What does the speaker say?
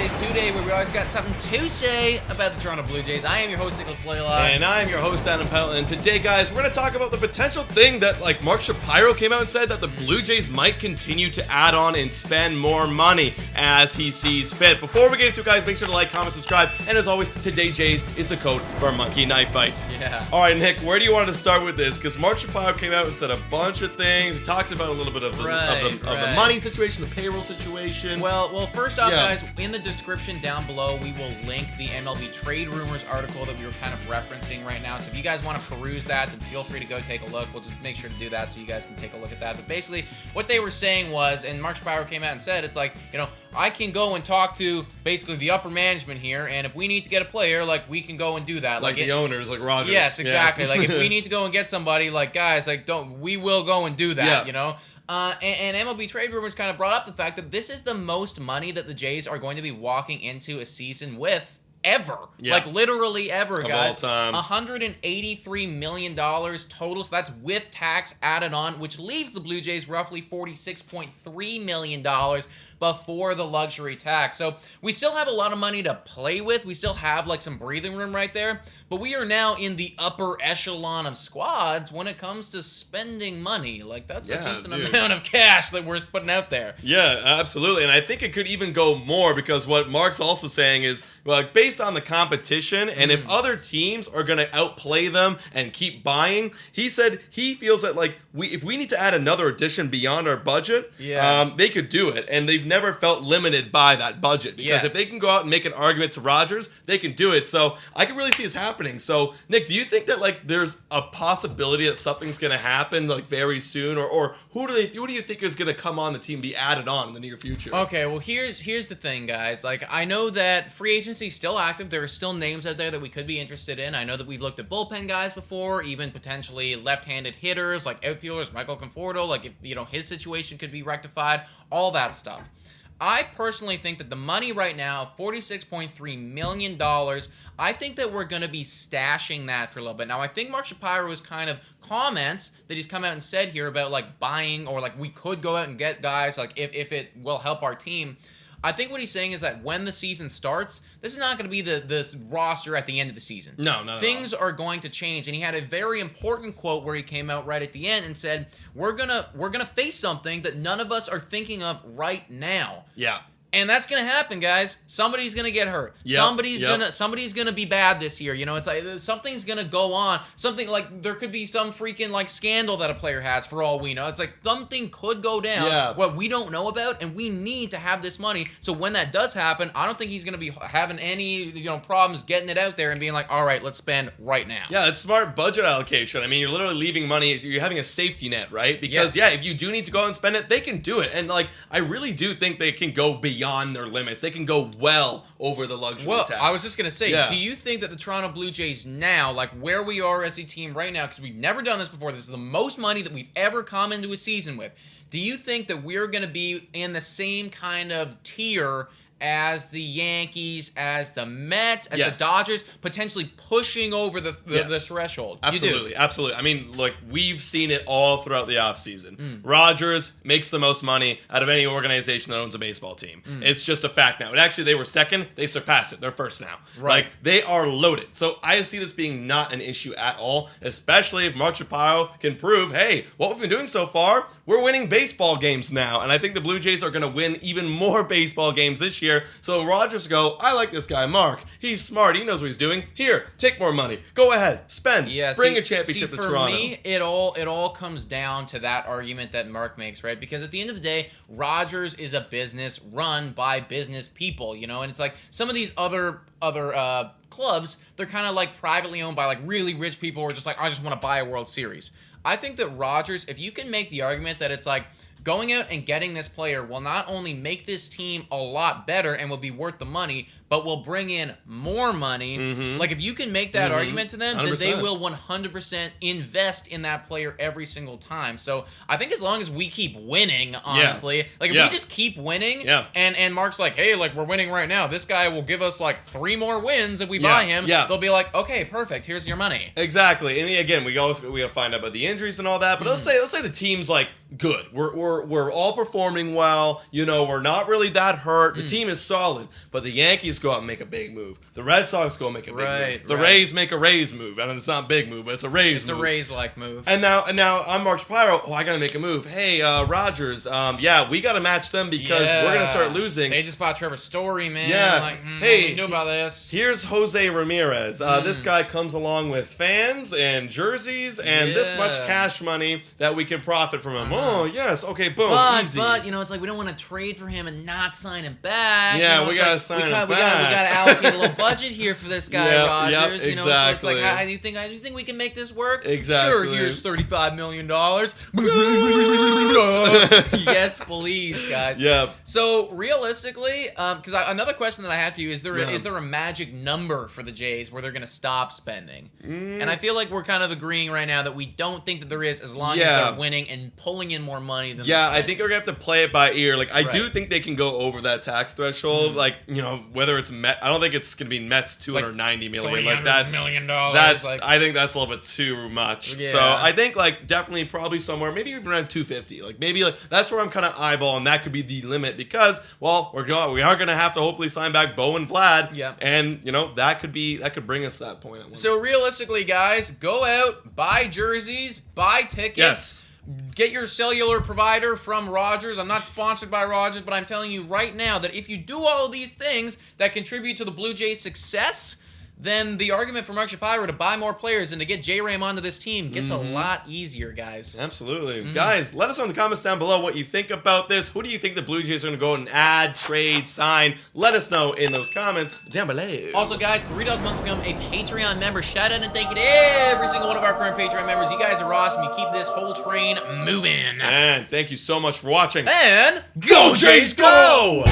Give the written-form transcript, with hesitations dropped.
Jays today, where we always got something to say about the Toronto Blue Jays. I am your host, Nicholas Blaylock. And I'm your host, Adam Pelton. And today, guys, we're going to talk about the potential thing that, Mark Shapiro came out and said that the Blue Jays might continue to add on and spend more money as he sees fit. Before we get into it, guys, make sure to like, comment, subscribe. And as always, Today Jays is the code for our Monkey Knife Fight. Yeah. All right, Nick, where do you want to start with this? Because Mark Shapiro came out and said a bunch of things. He talked about a little bit of the money situation, the payroll situation. Well, first off, guys, in the description down below, we will link the MLB Trade Rumors article that we were kind of referencing right now. So if you guys want to peruse that, then feel free to go take a look. We'll just make sure to do that so you guys can take a look at that. But basically, what they were saying was, and Mark Shapiro came out and said, it's like, I can go and talk to basically the upper management here, and if we need to get a player, we can go and do that. Like the owners, like Rogers. Yes, exactly. Yeah. If we need to go and get somebody, guys, we will go and do that, And MLB Trade Rumors kind of brought up the fact that this is the most money that the Jays are going to be walking into a season with ever. Literally ever, guys. Of all time. $183 million total, so that's with tax added on, which leaves the Blue Jays roughly $46.3 million before the luxury tax. So we still have a lot of money to play with. We still have some breathing room right there, but we are now in the upper echelon of squads when it comes to spending money. That's a decent amount of cash that we're putting out there. Yeah, absolutely. And I think it could even go more, because what Mark's also saying is, based on the competition, and if other teams are going to outplay them and keep buying, he said he feels that if we need to add another addition beyond our budget, they could do it. And they've never felt limited by that budget, because if they can go out and make an argument to Rogers, they can do it. So I can really see this happening. So Nick, do you think that there's a possibility that something's going to happen very soon, or who do you think is going to come on the team, be added on in the near future? Okay, well here's the thing, guys. I know that free agency is still active. There are still names out there that we could be interested in. I know that we've looked at bullpen guys before, even potentially left-handed hitters like outfielders, Michael Conforto, if his situation could be rectified, all that stuff. I personally think that the money right now, $46.3 million, I think that we're going to be stashing that for a little bit. Now, I think Mark Shapiro's kind of comments that he's come out and said here about buying, or we could go out and get guys if it will help our team. I think what he's saying is that when the season starts, this is not going to be the roster at the end of the season. No. Things are going to change, and he had a very important quote where he came out right at the end and said, "We're gonna face something that none of us are thinking of right now." Yeah. And that's gonna happen, guys. Somebody's gonna get hurt. Somebody's gonna be bad this year. It's something's gonna go on. Something there could be some freaking scandal that a player has, for all we know. It's something could go down what we don't know about, and we need to have this money. So when that does happen, I don't think he's gonna be having any problems getting it out there and being all right, let's spend right now. Yeah, it's smart budget allocation. I mean, you're literally leaving money. You're having a safety net, right? Because if you do need to go out and spend it, they can do it. And I really do think they can go beyond their limits. They can go well over the luxury tax. I was just going to say, do you think that the Toronto Blue Jays now, where we are as a team right now, because we've never done this before, this is the most money that we've ever come into a season with, do you think that we're going to be in the same kind of tier as the Yankees, as the Mets, as the Dodgers, potentially pushing over the threshold? Absolutely, absolutely. I mean, we've seen it all throughout the offseason. Rogers makes the most money out of any organization that owns a baseball team. It's just a fact now. And actually, they were second. They surpassed it. They're first now. Right. They are loaded. So I see this being not an issue at all, especially if Mark Shapiro can prove, hey, what we've been doing so far, we're winning baseball games now. And I think the Blue Jays are going to win even more baseball games this year. So Rogers go, I like this guy, Mark. He's smart. He knows what he's doing. Here, take more money. Go ahead. Spend. Bring a championship to Toronto. For me, it all comes down to that argument that Mark makes, right? Because at the end of the day, Rogers is a business run by business people, and it's some of these other clubs, they're kind of privately owned by really rich people who are just I just want to buy a World Series. I think that Rogers, if you can make the argument that it's going out and getting this player will not only make this team a lot better and will be worth the money, but will bring in more money. Like, if you can make that argument to them, then they 100%. will 100% invest in that player every single time. So I think as long as we keep winning, honestly, like if we just keep winning, and Mark's like, hey, like we're winning right now, this guy will give us like 3 more wins if we buy him. They'll be like, okay, perfect, here's your money. Exactly. And again, we gotta find out about the injuries and all that. But let's say the team's like good. We're all performing well. You know, we're not really that hurt. The team is solid. But the Yankees go out and make a big move. The Red Sox go and make a big move. The Rays make a Rays move. I mean, it's not a big move, but it's a Rays move. It's a Rays-like move. And now I'm Mark Shapiro. Oh, I gotta make a move. Hey, Rogers. We gotta match them because we're gonna start losing. They just bought Trevor Story, man. Yeah. Like, hey, what do you do about this? Here's Jose Ramirez. This guy comes along with fans and jerseys and this much cash money that we can profit from him. Oh, yes. Okay, boom. Easy. But, you know, it's like we don't want to trade for him and not sign him back. Yeah, you know, we gotta sign him back. We gotta allocate a little budget here for this guy, Rogers. Yep, you know, so it's like, how do you think we can make this work? Exactly. Sure, here's $35 million. Yes, please, guys. Yeah. So realistically, because another question that I had for you is there a magic number for the Jays where they're going to stop spending? And I feel like we're kind of agreeing right now that we don't think that there is, as long as they're winning and pulling in more money than I think we're gonna have to play it by ear. Like I do think they can go over that tax threshold. Like, you know, whether it's I don't think it's gonna be Mets $290 million. Like that's $300 million. That's I think that's a little bit too much. Yeah. So I think like definitely probably somewhere maybe even around 250. Like maybe like that's where I'm kind of eyeballing. That could be the limit because we are gonna have to hopefully sign back Bo and Vlad. Yeah. And you know that could bring us to that point. So realistically, guys, go out, buy jerseys, buy tickets. Yes. Get your cellular provider from Rogers. I'm not sponsored by Rogers, but I'm telling you right now that if you do all of these things that contribute to the Blue Jays' success, then the argument for Mark Shapiro to buy more players and to get J-Ram onto this team gets a lot easier, guys. Absolutely. Guys, let us know in the comments down below what you think about this. Who do you think the Blue Jays are going to go and add, trade, sign? Let us know in those comments down below. Also, guys, $3 a month to become a Patreon member. Shout out and thank you to every single one of our current Patreon members. You guys are awesome. You keep this whole train moving. And thank you so much for watching. And go Jays, go!